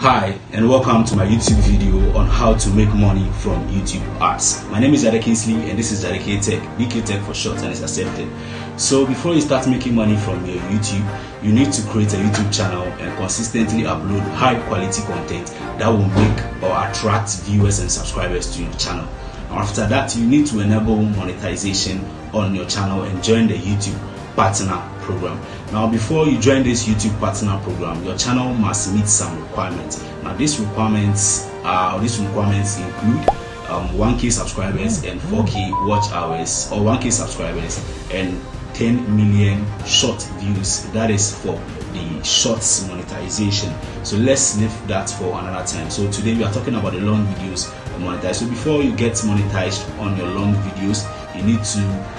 Hi and welcome to my YouTube video on how to make money from YouTube ads. My name is Jade Kingsley and this is Jade K Tech, BK Tech for short, and it's accepted. So before you start making money from your YouTube, you need to create a YouTube channel and consistently upload high quality content that will make or attract viewers and subscribers to your channel. After that, you need to enable monetization on your channel and join the YouTube partner program. Now, before you join this YouTube partner program, your channel must meet some requirements. Now, these requirements include 1K subscribers and 4K watch hours, or 1K subscribers and 10 million short views. That is for the shorts monetization. So let's leave that for another time. So today we are talking about the long videos monetized. So before you get monetized on your long videos, you need to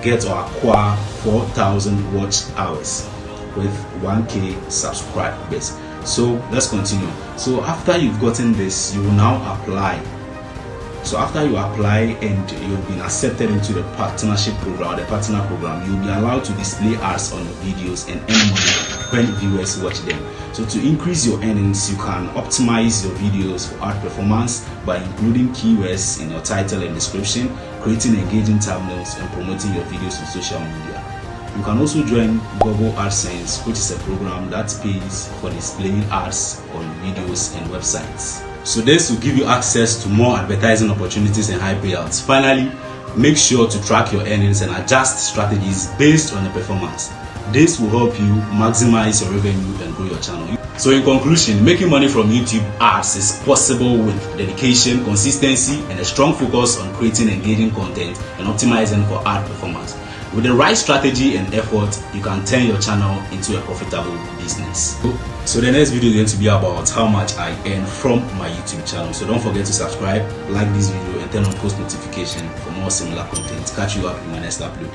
get or acquire 4,000 watch hours with 1K subscribers. So let's continue. So after you've gotten this, you will now apply. So after you apply and you've been accepted into the partnership program, the partner program, you'll be allowed to display ads on your videos and earn money when viewers watch them. So to increase your earnings, you can optimize your videos for ad performance by including keywords in your title and description, creating engaging thumbnails, and promoting your videos on social media. You can also join Google AdSense, which is a program that pays for displaying ads on videos and websites. So this will give you access to more advertising opportunities and high payouts. Finally, make sure to track your earnings and adjust strategies based on the performance. This will help you maximize your revenue and grow your channel. So in conclusion, making money from YouTube ads is possible with dedication, consistency, and a strong focus on creating engaging content and optimizing for ad performance. With the right strategy and effort, you can turn your channel into a profitable business. So the next video is going to be about how much I earn from my YouTube channel. So don't forget to subscribe, like this video, and turn on post notification for more similar content. Catch you up in my next upload.